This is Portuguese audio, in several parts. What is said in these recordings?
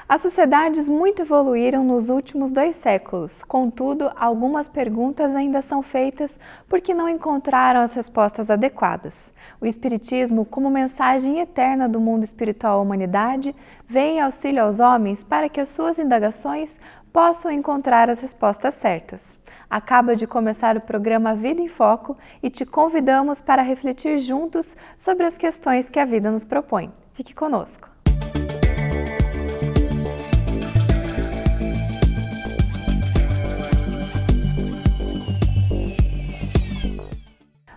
As sociedades muito evoluíram nos últimos 2 séculos, contudo, algumas perguntas ainda são feitas porque não encontraram as respostas adequadas. O Espiritismo, como mensagem eterna do mundo espiritual à humanidade, vem em auxílio aos homens para que as suas indagações possam encontrar as respostas certas. Acaba de começar o programa Vida em Foco e te convidamos para refletir juntos sobre as questões que a vida nos propõe. Fique conosco!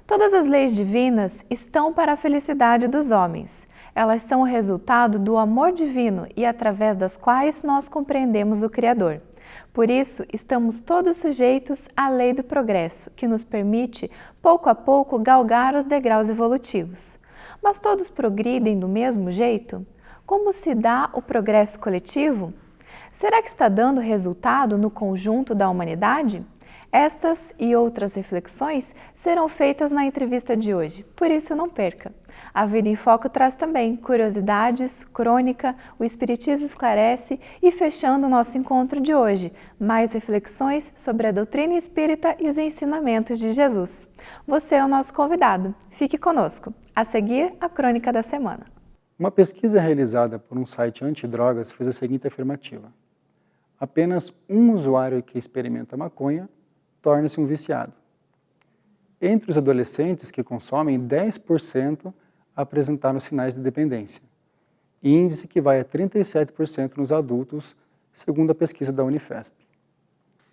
Todas as leis divinas estão para a felicidade dos homens. Elas são o resultado do amor divino e através das quais nós compreendemos o Criador. Por isso, estamos todos sujeitos à lei do progresso, que nos permite, pouco a pouco, galgar os degraus evolutivos. Mas todos progridem do mesmo jeito? Como se dá o progresso coletivo? Será que está dando resultado no conjunto da humanidade? Estas e outras reflexões serão feitas na entrevista de hoje, por isso não perca. A Vida em Foco traz também curiosidades, crônica, o Espiritismo esclarece e, fechando o nosso encontro de hoje, mais reflexões sobre a doutrina espírita e os ensinamentos de Jesus. Você é o nosso convidado. Fique conosco. A seguir, a crônica da semana. Uma pesquisa realizada por um site antidrogas fez a seguinte afirmativa: apenas um usuário que experimenta maconha torna-se um viciado. Entre os adolescentes que consomem, 10% apresentaram sinais de dependência, índice que vai a 37% nos adultos, segundo a pesquisa da Unifesp.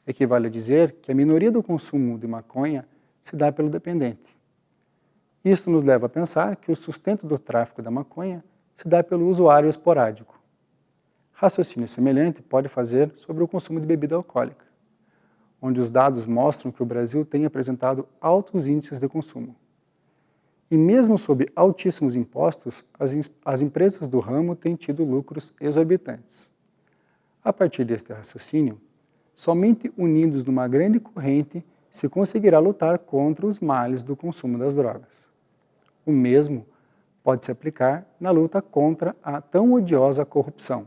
Equivale a dizer que a minoria do consumo de maconha se dá pelo dependente. Isso nos leva a pensar que o sustento do tráfico da maconha se dá pelo usuário esporádico. Raciocínio semelhante pode fazer sobre o consumo de bebida alcoólica, onde os dados mostram que o Brasil tem apresentado altos índices de consumo. E mesmo sob altíssimos impostos, as empresas do ramo têm tido lucros exorbitantes. A partir deste raciocínio, somente unidos numa grande corrente se conseguirá lutar contra os males do consumo das drogas. O mesmo pode se aplicar na luta contra a tão odiosa corrupção.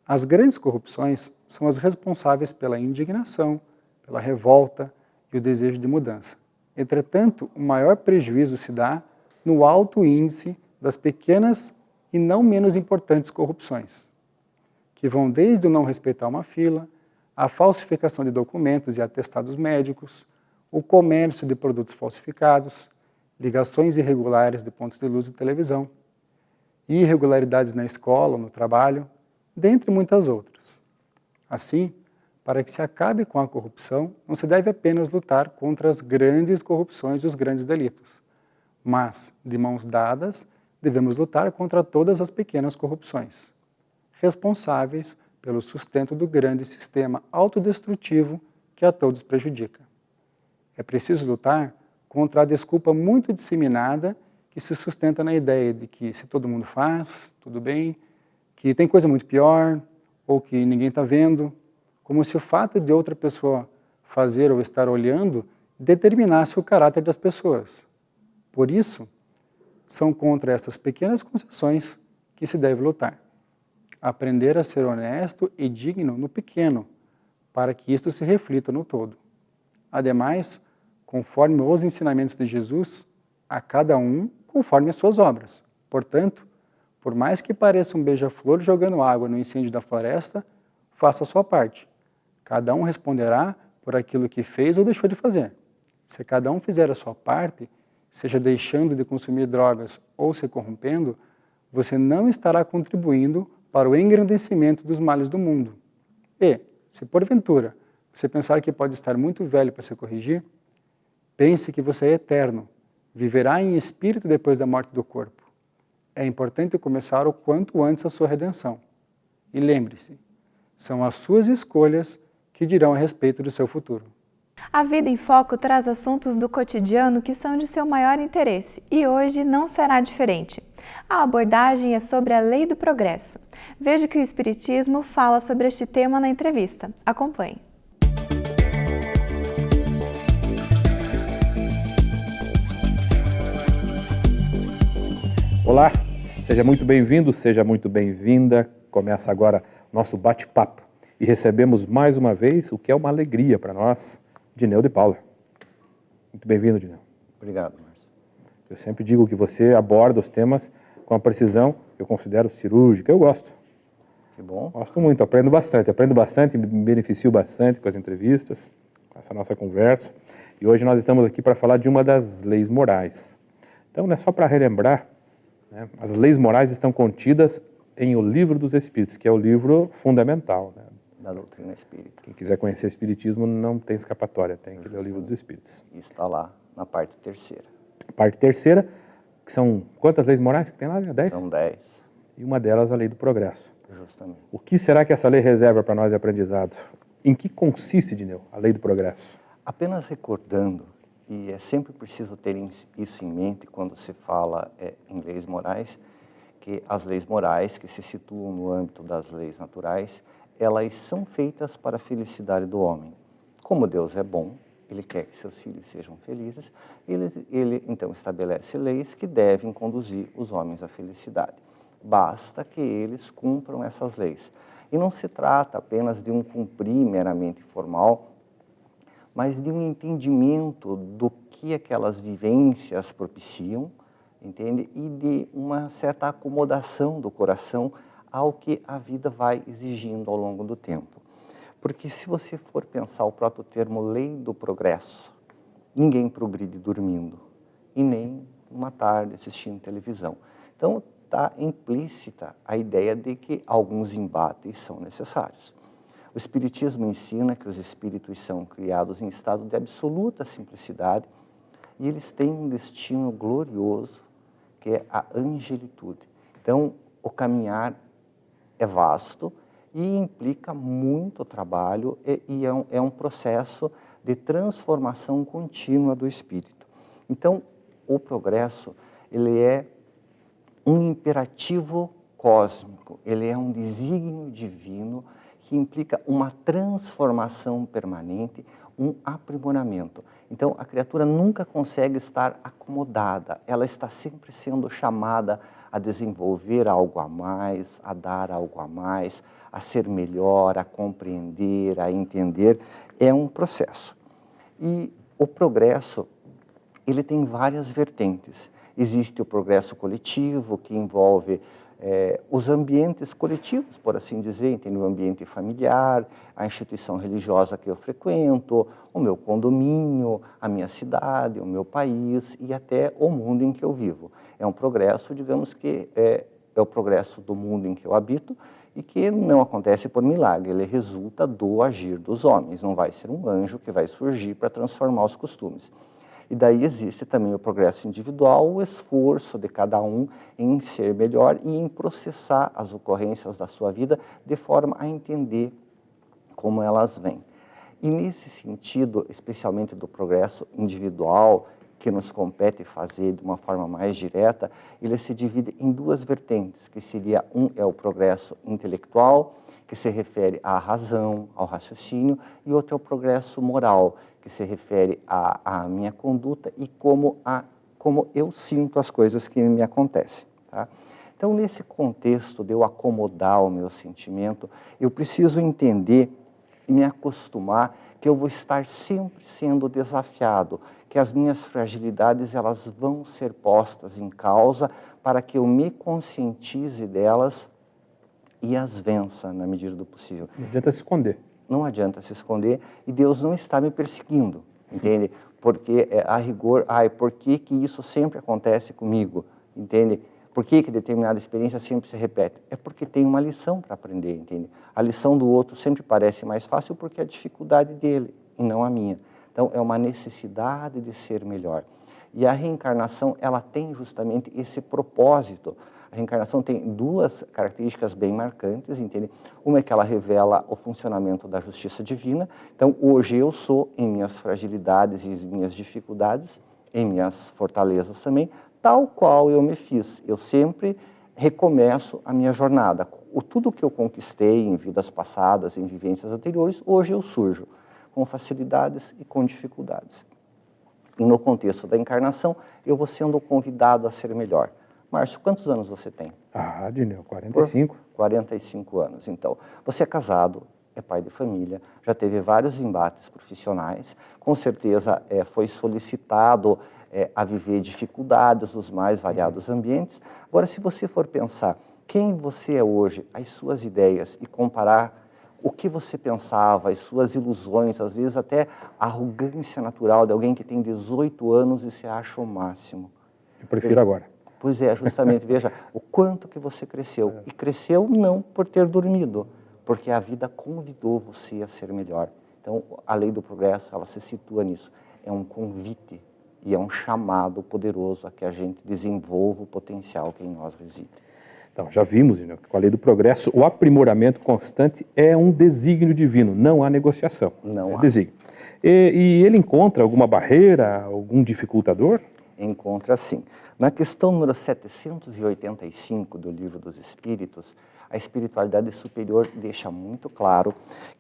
As grandes corrupções são as responsáveis pela indignação, pela revolta e o desejo de mudança. Entretanto, o maior prejuízo se dá no alto índice das pequenas e não menos importantes corrupções, que vão desde o não respeitar uma fila, a falsificação de documentos e atestados médicos, o comércio de produtos falsificados, ligações irregulares de pontos de luz e televisão, irregularidades na escola ou no trabalho, dentre muitas outras. Assim, para que se acabe com a corrupção, não se deve apenas lutar contra as grandes corrupções e os grandes delitos, mas, de mãos dadas, devemos lutar contra todas as pequenas corrupções, responsáveis pelo sustento do grande sistema autodestrutivo que a todos prejudica. É preciso lutar contra a desculpa muito disseminada que se sustenta na ideia de que se todo mundo faz, tudo bem, que tem coisa muito pior, ou que ninguém está vendo, como se o fato de outra pessoa fazer ou estar olhando determinasse o caráter das pessoas. Por isso, são contra essas pequenas concessões que se deve lutar. Aprender a ser honesto e digno no pequeno, para que isto se reflita no todo. Ademais, conforme os ensinamentos de Jesus, a cada um conforme as suas obras. Portanto, por mais que pareça um beija-flor jogando água no incêndio da floresta, faça a sua parte. Cada um responderá por aquilo que fez ou deixou de fazer. Se cada um fizer a sua parte, seja deixando de consumir drogas ou se corrompendo, você não estará contribuindo para o engrandecimento dos males do mundo. E, se porventura você pensar que pode estar muito velho para se corrigir, pense que você é eterno, viverá em espírito depois da morte do corpo. É importante começar o quanto antes a sua redenção. E lembre-se, são as suas escolhas que dirão a respeito do seu futuro. A Vida em Foco traz assuntos do cotidiano que são de seu maior interesse e hoje não será diferente. A abordagem é sobre a lei do progresso. Veja que o Espiritismo fala sobre este tema na entrevista. Acompanhe. Olá, seja muito bem-vindo, seja muito bem-vinda. Começa agora o nosso bate-papo. E recebemos mais uma vez, o que é uma alegria para nós, Dineu de Paula. Muito bem-vindo, Dineu. Obrigado, Márcio. Eu sempre digo que você aborda os temas com a precisão que eu considero cirúrgica. Eu gosto. Que bom. Gosto muito, aprendo bastante, me beneficio bastante com as entrevistas, com essa nossa conversa. E hoje nós estamos aqui para falar de uma das leis morais. Então, não é só para relembrar, né? As leis morais estão contidas em O Livro dos Espíritos, que é o livro fundamental, né? Da doutrina espírita. Quem quiser conhecer o Espiritismo não tem escapatória, tem que ler o Livro dos Espíritos. E está lá na parte terceira. A parte terceira, que são quantas leis morais que tem lá? 10? São 10. E uma delas a lei do progresso. Justamente. O que será que essa lei reserva para nós de aprendizado? Em que consiste, Dineu, a lei do progresso? Apenas recordando, e é sempre preciso ter isso em mente quando se fala em leis morais, que as leis morais que se situam no âmbito das leis naturais, elas são feitas para a felicidade do homem. Como Deus é bom, Ele quer que seus filhos sejam felizes, ele então estabelece leis que devem conduzir os homens à felicidade. Basta que eles cumpram essas leis. E não se trata apenas de um cumprir meramente formal, mas de um entendimento do que aquelas vivências propiciam, entende? E de uma certa acomodação do coração ao que a vida vai exigindo ao longo do tempo. Porque se você for pensar o próprio termo lei do progresso, ninguém progride dormindo, e nem uma tarde assistindo televisão. Então, está implícita a ideia de que alguns embates são necessários. O Espiritismo ensina que os espíritos são criados em estado de absoluta simplicidade e eles têm um destino glorioso, que é a angelitude. Então, o caminhar é vasto e implica muito trabalho e é um processo de transformação contínua do espírito. Então, o progresso, ele é um imperativo cósmico, ele é um desígnio divino que implica uma transformação permanente, um aprimoramento. Então, a criatura nunca consegue estar acomodada, ela está sempre sendo chamada a desenvolver algo a mais, a dar algo a mais, a ser melhor, a compreender, a entender. É um processo. E o progresso, ele tem várias vertentes. Existe o progresso coletivo, que envolve os ambientes coletivos, por assim dizer, entende? O ambiente familiar, a instituição religiosa que eu frequento, o meu condomínio, a minha cidade, o meu país e até o mundo em que eu vivo. É um progresso, digamos que é o progresso do mundo em que eu habito e que não acontece por milagre, ele resulta do agir dos homens, não vai ser um anjo que vai surgir para transformar os costumes. E daí existe também o progresso individual, o esforço de cada um em ser melhor e em processar as ocorrências da sua vida de forma a entender como elas vêm. E nesse sentido, especialmente do progresso individual, que nos compete fazer de uma forma mais direta, ele se divide em duas vertentes, que seria é o progresso intelectual, que se refere à razão, ao raciocínio, e outro é o progresso moral, que se refere à minha conduta e como eu sinto as coisas que me acontecem. Tá? Então, nesse contexto de eu acomodar o meu sentimento, eu preciso entender e me acostumar que eu vou estar sempre sendo desafiado, que as minhas fragilidades elas vão ser postas em causa para que eu me conscientize delas e as vença na medida do possível. Não adianta se esconder. Não adianta se esconder e Deus não está me perseguindo, entende? Porque a rigor, por que isso sempre acontece comigo, entende? Por que determinada experiência sempre se repete? É porque tem uma lição para aprender, entende? A lição do outro sempre parece mais fácil porque é a dificuldade dele e não a minha. Então, é uma necessidade de ser melhor. E a reencarnação, ela tem justamente esse propósito. A reencarnação tem duas características bem marcantes, entende? Uma é que ela revela o funcionamento da justiça divina. Então, hoje eu sou, em minhas fragilidades e minhas dificuldades, em minhas fortalezas também, tal qual eu me fiz. Eu sempre recomeço a minha jornada. Tudo que eu conquistei em vidas passadas, em vivências anteriores, hoje eu surjo, com facilidades e com dificuldades. E no contexto da encarnação, eu vou sendo convidado a ser melhor. Márcio, quantos anos você tem? Dineu, 45. 45 anos. Então, você é casado, é pai de família, já teve vários embates profissionais, com certeza foi solicitado a viver dificuldades nos mais variados ambientes. Agora, se você for pensar quem você é hoje, as suas ideias e comparar o que você pensava, as suas ilusões, às vezes até a arrogância natural de alguém que tem 18 anos e se acha o máximo. Eu prefiro agora. Pois é, justamente, veja o quanto que você cresceu. E cresceu não por ter dormido, porque a vida convidou você a ser melhor. Então, a lei do progresso, ela se situa nisso. É um convite e é um chamado poderoso a que a gente desenvolva o potencial que em nós reside. Então, já vimos, né, que com a lei do progresso, o aprimoramento constante é um desígnio divino, não há negociação. Não é há. Desígnio. E ele encontra alguma barreira, algum dificultador? Encontra sim. Na questão número 785 do Livro dos Espíritos, a espiritualidade superior deixa muito claro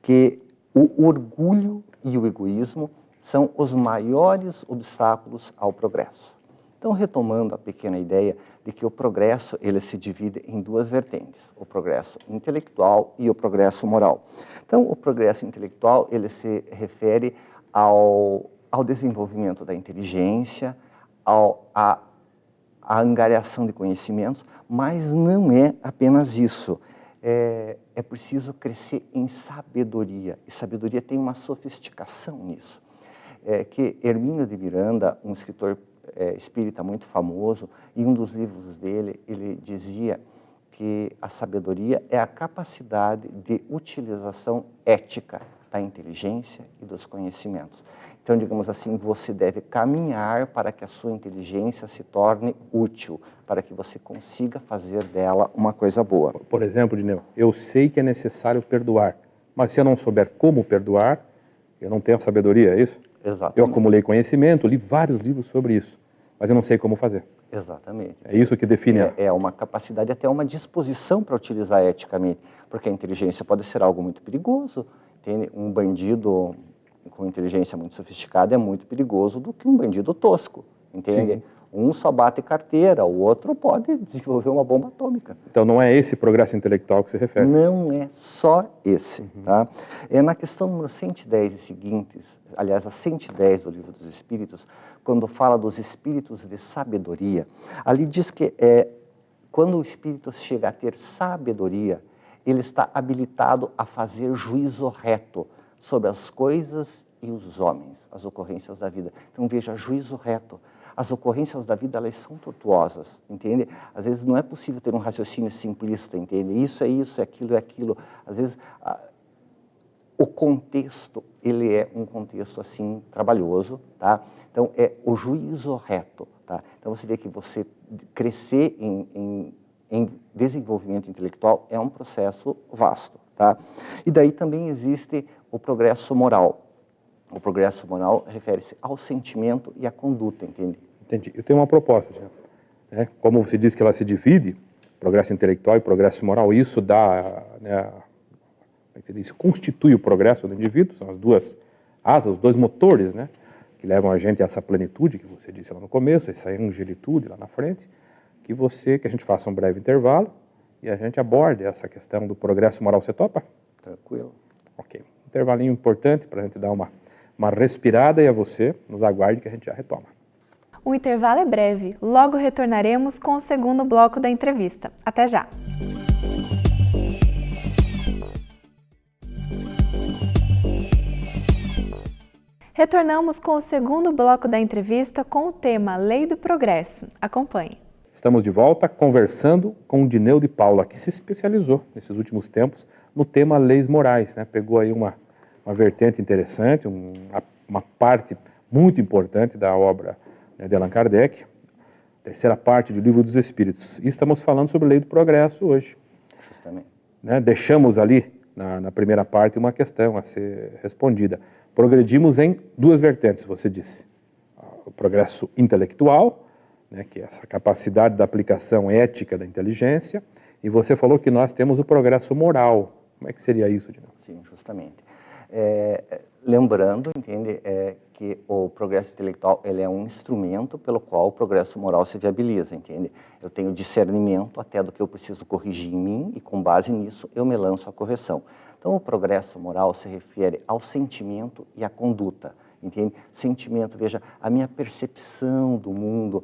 que o orgulho e o egoísmo são os maiores obstáculos ao progresso. Então, retomando a pequena ideia de que o progresso ele se divide em duas vertentes, o progresso intelectual e o progresso moral. Então, o progresso intelectual ele se refere ao desenvolvimento da inteligência, à angariação de conhecimentos, mas não é apenas isso. É preciso crescer em sabedoria, e sabedoria tem uma sofisticação nisso. Que Hermínio de Miranda, um escritor espírita muito famoso, em um dos livros dele, ele dizia que a sabedoria é a capacidade de utilização ética da inteligência e dos conhecimentos. Então, digamos assim, você deve caminhar para que a sua inteligência se torne útil, para que você consiga fazer dela uma coisa boa. Por exemplo, Dineu, eu sei que é necessário perdoar, mas se eu não souber como perdoar, eu não tenho sabedoria, é isso? Exatamente. Eu acumulei conhecimento, li vários livros sobre isso, mas eu não sei como fazer. Exatamente. É isso que define É uma capacidade, até uma disposição para utilizar eticamente, porque a inteligência pode ser algo muito perigoso. Entende? Um bandido com inteligência muito sofisticada é muito perigoso do que um bandido tosco, entende? Sim. Um só bate carteira, o outro pode desenvolver uma bomba atômica. Então não é esse progresso intelectual que se refere? Não é só esse. Tá? Na questão número 110 e seguintes, aliás, a 110 do Livro dos Espíritos, quando fala dos espíritos de sabedoria, ali diz que quando o espírito chega a ter sabedoria, ele está habilitado a fazer juízo reto sobre as coisas e os homens, as ocorrências da vida. Então veja, juízo reto. As ocorrências da vida, elas são tortuosas, entende? Às vezes não é possível ter um raciocínio simplista, entende? Isso, aquilo é aquilo. Às vezes o contexto, ele é um contexto assim trabalhoso, tá? Então é o juízo reto, tá? Então você vê que você crescer em desenvolvimento intelectual é um processo vasto, tá? E daí também existe o progresso moral. O progresso moral refere-se ao sentimento e à conduta, entende? Entendi. Eu tenho uma proposta, né? Como você disse que ela se divide, progresso intelectual e progresso moral, isso dá, né, isso constitui o progresso do indivíduo, são as duas asas, os dois motores, né, que levam a gente a essa plenitude que você disse lá no começo, essa angelitude lá na frente, que a gente faça um breve intervalo e a gente aborde essa questão do progresso moral. Você topa? Tranquilo. Ok. Intervalinho importante para a gente dar uma respirada, e a você nos aguarde que a gente já retoma. O intervalo é breve, logo retornaremos com o segundo bloco da entrevista. Até já! Retornamos com o segundo bloco da entrevista com o tema Lei do Progresso. Acompanhe. Estamos de volta conversando com o Dineu de Paula, que se especializou nesses últimos tempos no tema leis morais, né? Pegou aí uma vertente interessante, uma parte muito importante da obra, né, de Allan Kardec, terceira parte do Livro dos Espíritos. E estamos falando sobre a lei do progresso hoje. Justamente. Né? Deixamos ali, na primeira parte, uma questão a ser respondida. Progredimos em duas vertentes, você disse. O progresso intelectual, né, que é essa capacidade da aplicação ética da inteligência, e você falou que nós temos o progresso moral. Como é que seria isso, Dineu? Sim, justamente. Lembrando, entende, que o progresso intelectual ele é um instrumento pelo qual o progresso moral se viabiliza, entende? Eu tenho discernimento até do que eu preciso corrigir em mim e com base nisso eu me lanço à correção. Então o progresso moral se refere ao sentimento e à conduta, entende? Sentimento, veja, a minha percepção do mundo,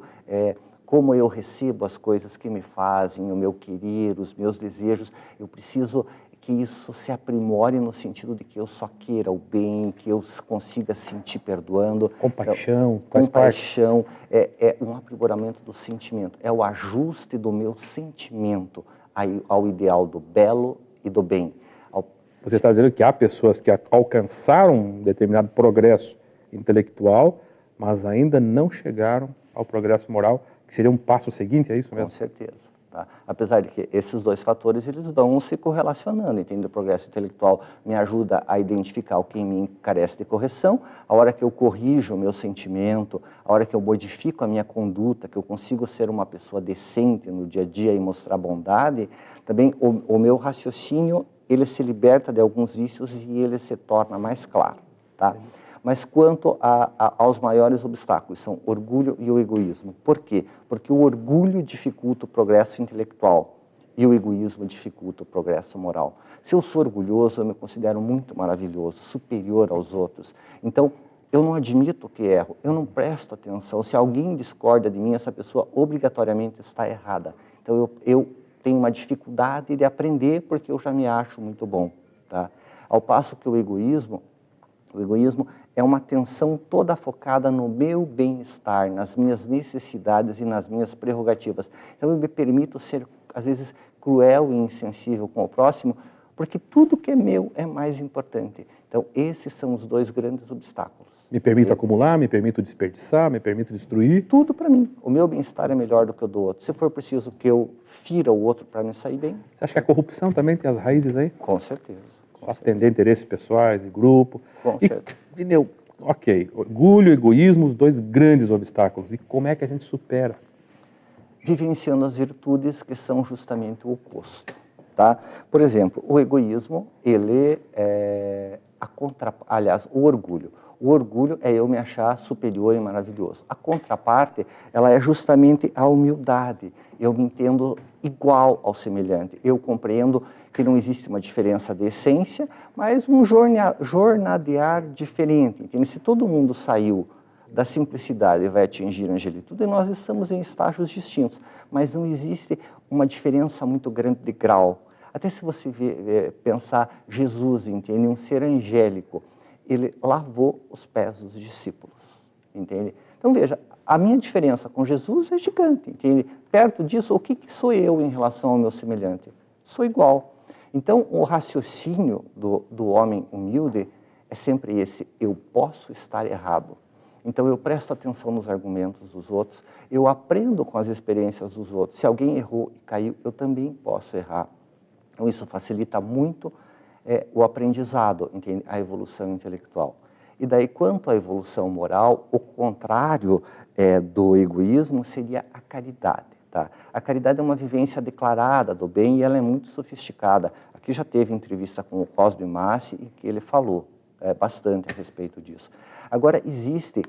como eu recebo as coisas que me fazem, o meu querer, os meus desejos, eu preciso que isso se aprimore no sentido de que eu só queira o bem, que eu consiga sentir perdoando. Compaixão, então, compaixão é um aprimoramento do sentimento, é o ajuste do meu sentimento ao ideal do belo e do bem. Você está dizendo que há pessoas que alcançaram um determinado progresso intelectual, mas ainda não chegaram ao progresso moral, que seria um passo seguinte, é isso mesmo? Com certeza. Tá? Apesar de que esses dois fatores eles vão se correlacionando, entende? O progresso intelectual me ajuda a identificar o que em mim carece de correção, a hora que eu corrijo o meu sentimento, a hora que eu modifico a minha conduta, que eu consigo ser uma pessoa decente no dia a dia e mostrar bondade, também o meu raciocínio ele se liberta de alguns vícios e ele se torna mais claro. Tá? Mas quanto aos maiores obstáculos, são o orgulho e o egoísmo. Por quê? Porque o orgulho dificulta o progresso intelectual e o egoísmo dificulta o progresso moral. Se eu sou orgulhoso, eu me considero muito maravilhoso, superior aos outros. Então, eu não admito que erro, eu não presto atenção. Se alguém discorda de mim, essa pessoa obrigatoriamente está errada. Então, eu tenho uma dificuldade de aprender porque eu já me acho muito bom. Tá? Ao passo que o egoísmo é uma atenção toda focada no meu bem-estar, nas minhas necessidades e nas minhas prerrogativas. Então, eu me permito ser, às vezes, cruel e insensível com o próximo, porque tudo que é meu é mais importante. Então, esses são os dois grandes obstáculos. Me permito acumular, me permito desperdiçar, me permito destruir. Tudo para mim. O meu bem-estar é melhor do que o do outro. Se for preciso que eu fira o outro para me sair bem. Você acha que a corrupção também tem as raízes aí? Com certeza. Só atender interesses pessoais e grupo. Com certeza. Dineu, ok, orgulho, egoísmo, os dois grandes obstáculos. E como é que a gente supera? Vivenciando as virtudes que são justamente o oposto. Tá? Por exemplo, o egoísmo, ele é aliás, o orgulho. O orgulho é eu me achar superior e maravilhoso. A contraparte, ela é justamente a humildade. Eu me entendo igual ao semelhante. Eu compreendo que não existe uma diferença de essência, mas um jornadear diferente. Entende? Se todo mundo saiu da simplicidade e vai atingir a angelitude, nós estamos em estágios distintos, mas não existe uma diferença muito grande de grau. Até se você pensar Jesus, entende? Um ser angélico, ele lavou os pés dos discípulos, entende? Então veja, a minha diferença com Jesus é gigante, entende? Perto disso, o que sou eu em relação ao meu semelhante? Sou igual. Então o raciocínio do homem humilde é sempre esse: eu posso estar errado. Então eu presto atenção nos argumentos dos outros, eu aprendo com as experiências dos outros. Se alguém errou e caiu, eu também posso errar. Então isso facilita muito o aprendizado, entende? A evolução intelectual. E daí, quanto à evolução moral, o contrário do egoísmo seria a caridade. Tá? A caridade é uma vivência declarada do bem e ela é muito sofisticada. Aqui já teve entrevista com o Cosme Massi e que ele falou bastante a respeito disso. Agora, existe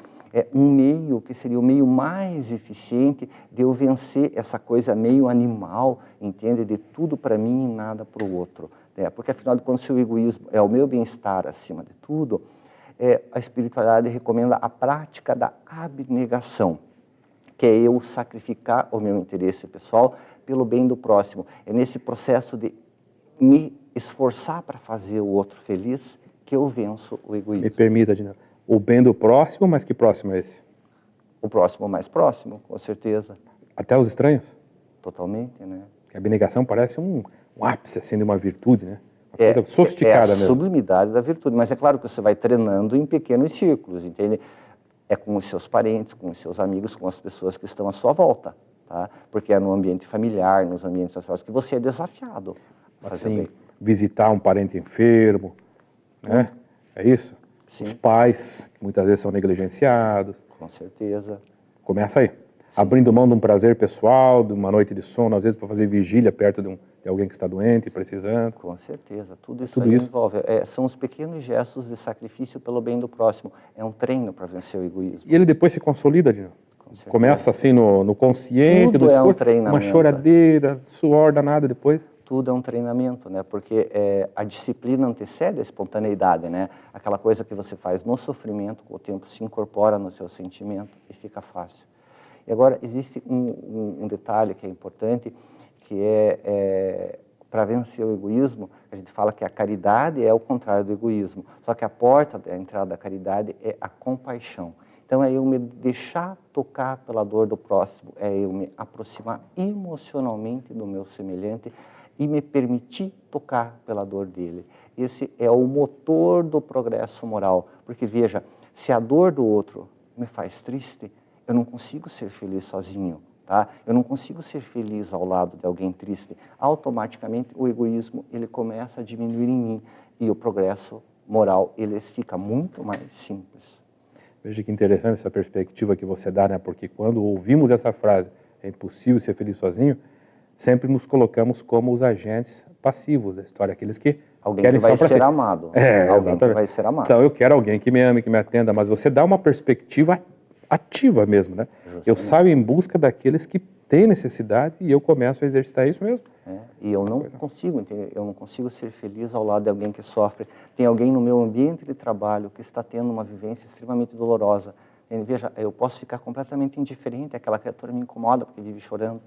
um meio que seria o meio mais eficiente de eu vencer essa coisa meio animal, entende? De tudo para mim e nada para o outro. Porque, afinal de contas, se o egoísmo é o meu bem-estar acima de tudo, a espiritualidade recomenda a prática da abnegação, que é eu sacrificar o meu interesse pessoal pelo bem do próximo. É nesse processo de me esforçar para fazer o outro feliz que eu venço o egoísmo. Me permita, Dineu, o bem do próximo, mas que próximo é esse? O próximo mais próximo, com certeza. Até os estranhos? Totalmente, né? A abnegação parece um ápice assim, de uma virtude, né? Uma coisa sofisticada mesmo. É a sublimidade da virtude, mas é claro que você vai treinando em pequenos círculos, entende? É com os seus parentes, com os seus amigos, com as pessoas que estão à sua volta, tá? Porque é no ambiente familiar, nos ambientes sociais que você é desafiado a fazer bem. Visitar um parente enfermo, né? É isso? Sim. Os pais, que muitas vezes são negligenciados. Com certeza. Começa aí. Sim. Abrindo mão de um prazer pessoal, de uma noite de sono, às vezes para fazer vigília perto de de alguém que está doente, precisando. Com certeza, tudo isso Tudo aí isso. envolve. São os pequenos gestos de sacrifício pelo bem do próximo. É um treino para vencer o egoísmo. E ele depois se consolida, Dino. Com certeza. Começa assim no consciente, Tudo do é um esforço, uma treinamento. choradeira, suor danado depois. Tudo é um treinamento, né? Porque a disciplina antecede a espontaneidade, né? Aquela coisa que você faz no sofrimento, com o tempo se incorpora no seu sentimento e fica fácil. E agora, existe um detalhe que é importante, que para vencer o egoísmo, a gente fala que a caridade é o contrário do egoísmo. Só que a porta da entrada da caridade é a compaixão. Então, é eu me deixar tocar pela dor do próximo, é eu me aproximar emocionalmente do meu semelhante e me permitir tocar pela dor dele. Esse é o motor do progresso moral. Porque, veja, se a dor do outro me faz triste, eu não consigo ser feliz sozinho. Tá? Eu não consigo ser feliz ao lado de alguém triste. Automaticamente, o egoísmo ele começa a diminuir em mim e o progresso moral ele fica muito mais simples. Veja que interessante essa perspectiva que você dá, né? Porque quando ouvimos essa frase, é impossível ser feliz sozinho, sempre nos colocamos como os agentes passivos da história, aqueles que alguém querem que vai só para ser si. amado. Alguém Exatamente. que vai ser amado. Então, eu quero alguém que me ame, que me atenda, mas você dá uma perspectiva ativa mesmo, né? Justamente. Eu saio em busca daqueles que têm necessidade e eu começo a exercitar isso mesmo. E eu não consigo, eu não consigo ser feliz ao lado de alguém que sofre. Tem alguém no meu ambiente de trabalho que está tendo uma vivência extremamente dolorosa. E, veja, eu posso ficar completamente indiferente, aquela criatura me incomoda porque vive chorando,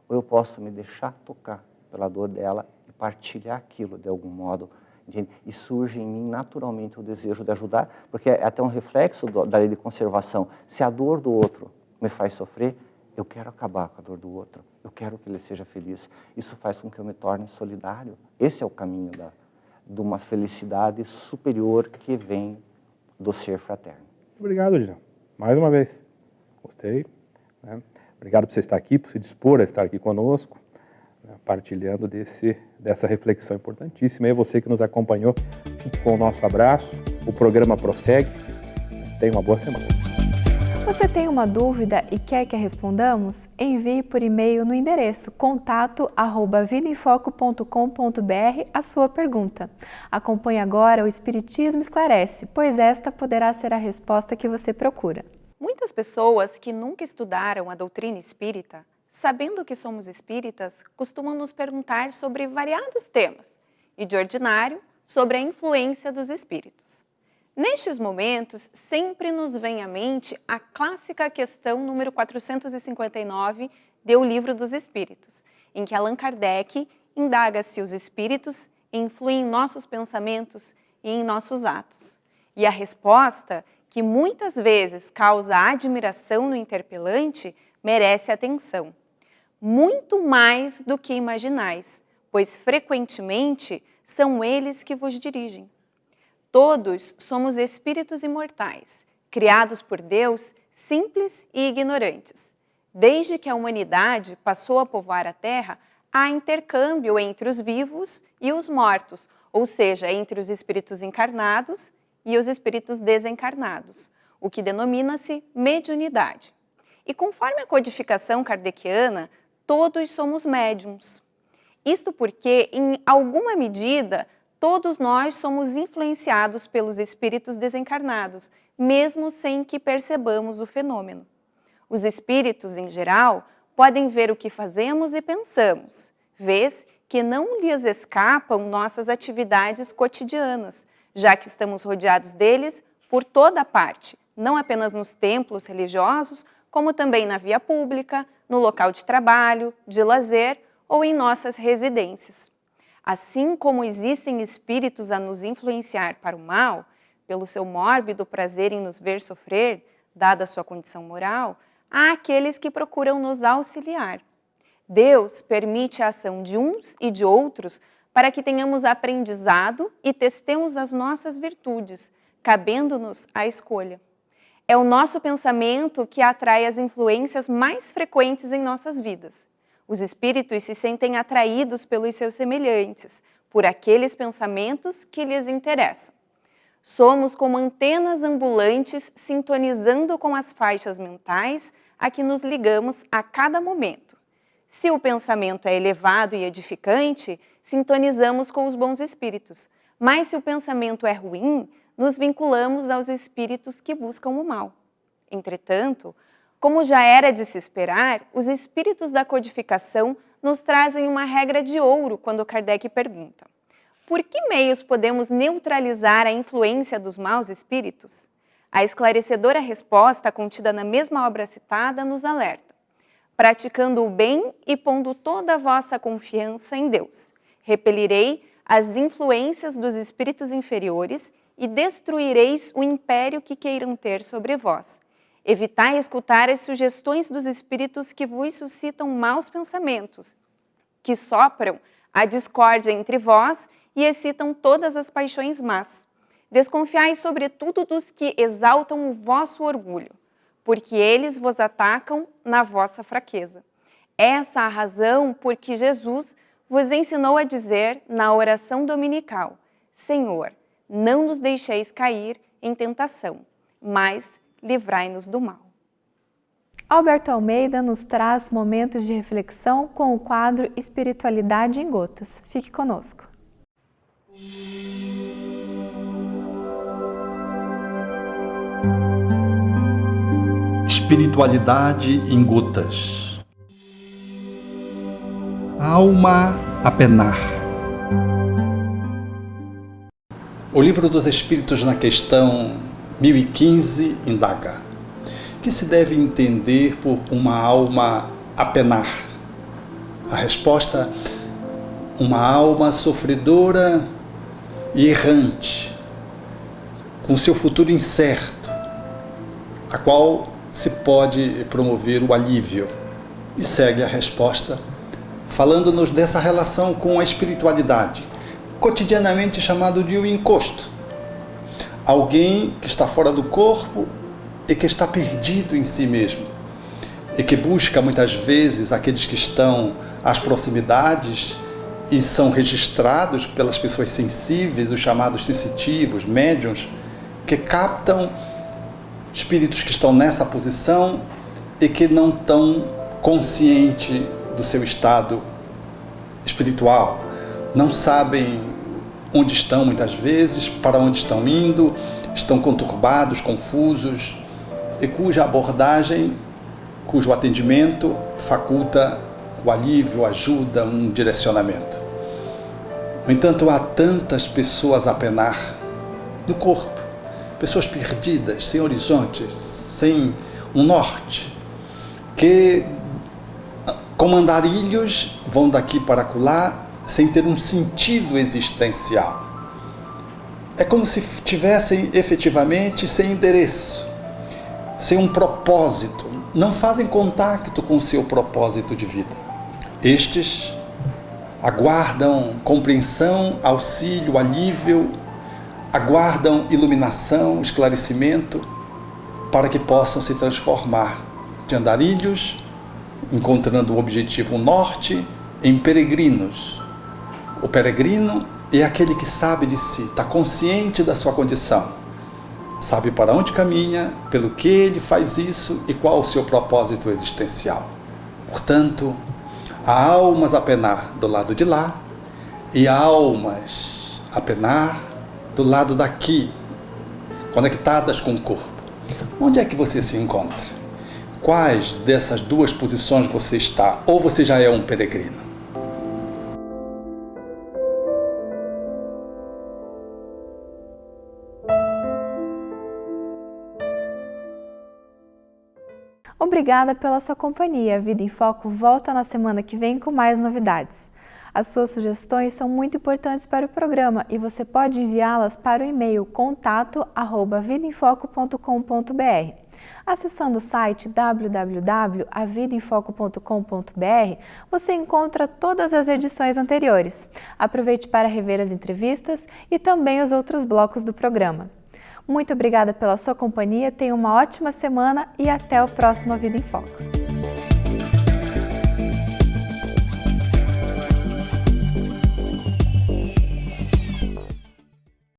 ou eu posso me deixar tocar pela dor dela e partilhar aquilo de algum modo. Entende? E surge em mim naturalmente o desejo de ajudar, porque é até um reflexo da lei de conservação. Se a dor do outro me faz sofrer, eu quero acabar com a dor do outro, eu quero que ele seja feliz. Isso faz com que eu me torne solidário. Esse é o caminho de uma felicidade superior que vem do ser fraterno. Obrigado, Gino. Mais uma vez. Gostei. Né? Obrigado por você estar aqui, por se dispor a estar aqui conosco, né? Partilhando dessa reflexão importantíssima. E você que nos acompanhou, fique com o nosso abraço. O programa prossegue. Tenha uma boa semana. Você tem uma dúvida e quer que a respondamos? Envie por e-mail no endereço contato@vidaemfoco.com.br a sua pergunta. Acompanhe agora o Espiritismo Esclarece, pois esta poderá ser a resposta que você procura. Muitas pessoas que nunca estudaram a doutrina espírita, sabendo que somos espíritas, costumam nos perguntar sobre variados temas e, de ordinário, sobre a influência dos espíritos. Nestes momentos, sempre nos vem à mente a clássica questão número 459 de O Livro dos Espíritos, em que Allan Kardec indaga se os espíritos influem em nossos pensamentos e em nossos atos. E a resposta, que muitas vezes causa admiração no interpelante, merece atenção. Muito mais do que imaginais, pois frequentemente são eles que vos dirigem. Todos somos espíritos imortais, criados por Deus, simples e ignorantes. Desde que a humanidade passou a povoar a Terra, há intercâmbio entre os vivos e os mortos, ou seja, entre os espíritos encarnados e os espíritos desencarnados, o que denomina-se mediunidade. E conforme a codificação kardeciana, todos somos médiums. Isto porque, em alguma medida, todos nós somos influenciados pelos espíritos desencarnados, mesmo sem que percebamos o fenômeno. Os espíritos, em geral, podem ver o que fazemos e pensamos, vez que não lhes escapam nossas atividades cotidianas, já que estamos rodeados deles por toda parte, não apenas nos templos religiosos, como também na via pública, no local de trabalho, de lazer ou em nossas residências. Assim como existem espíritos a nos influenciar para o mal, pelo seu mórbido prazer em nos ver sofrer, dada a sua condição moral, há aqueles que procuram nos auxiliar. Deus permite a ação de uns e de outros para que tenhamos aprendizado e testemos as nossas virtudes, cabendo-nos a escolha. É o nosso pensamento que atrai as influências mais frequentes em nossas vidas. Os espíritos se sentem atraídos pelos seus semelhantes, por aqueles pensamentos que lhes interessam. Somos como antenas ambulantes sintonizando com as faixas mentais a que nos ligamos a cada momento. Se o pensamento é elevado e edificante, sintonizamos com os bons espíritos. Mas se o pensamento é ruim, nos vinculamos aos espíritos que buscam o mal. Entretanto, como já era de se esperar, os espíritos da codificação nos trazem uma regra de ouro quando Kardec pergunta: por que meios podemos neutralizar a influência dos maus espíritos? A esclarecedora resposta contida na mesma obra citada nos alerta: praticando o bem e pondo toda a vossa confiança em Deus, repelirei as influências dos espíritos inferiores e destruireis o império que queiram ter sobre vós. Evitai escutar as sugestões dos espíritos que vos suscitam maus pensamentos, que sopram a discórdia entre vós e excitam todas as paixões más. Desconfiai sobretudo dos que exaltam o vosso orgulho, porque eles vos atacam na vossa fraqueza. Essa é a razão por que Jesus vos ensinou a dizer na oração dominical: Senhor, não nos deixeis cair em tentação, mas livrai-nos do mal. Alberto Almeida nos traz momentos de reflexão com o quadro Espiritualidade em Gotas. Fique conosco. Espiritualidade em Gotas. Alma a penar. O Livro dos Espíritos, na questão 1015, indaga: que se deve entender por uma alma a penar? A resposta: uma alma sofredora e errante, com seu futuro incerto, a qual se pode promover o alívio. E segue a resposta, falando-nos dessa relação com a espiritualidade, cotidianamente chamado de o encosto. Alguém que está fora do corpo e que está perdido em si mesmo, e que busca muitas vezes aqueles que estão às proximidades e são registrados pelas pessoas sensíveis, os chamados sensitivos, médiuns, que captam espíritos que estão nessa posição e que não estão conscientes do seu estado espiritual, não sabem onde estão muitas vezes, para onde estão indo, estão conturbados, confusos, e cuja abordagem, cujo atendimento faculta o alívio, ajuda, um direcionamento. No entanto, há tantas pessoas a penar no corpo, pessoas perdidas, sem horizontes, sem um norte, que como andarilhos vão daqui para acolá sem ter um sentido existencial. É como se tivessem efetivamente sem endereço, sem um propósito, não fazem contato com o seu propósito de vida. Estes aguardam compreensão, auxílio, alívio, aguardam iluminação, esclarecimento, para que possam se transformar de andarilhos, encontrando o objetivo norte, em peregrinos. O peregrino é aquele que sabe de si, está consciente da sua condição, sabe para onde caminha, pelo que ele faz isso e qual o seu propósito existencial. Portanto, há almas a penar do lado de lá e há almas a penar do lado daqui, conectadas com o corpo. Onde é que você se encontra? Quais dessas duas posições você está? Ou você já é um peregrino? Obrigada pela sua companhia. A Vida em Foco volta na semana que vem com mais novidades. As suas sugestões são muito importantes para o programa e você pode enviá-las para o e-mail contato@vidaemfoco.com.br. Acessando o site www.avidaemfoco.com.br, você encontra todas as edições anteriores. Aproveite para rever as entrevistas e também os outros blocos do programa. Muito obrigada pela sua companhia, tenha uma ótima semana e até o próximo Vida em Foco.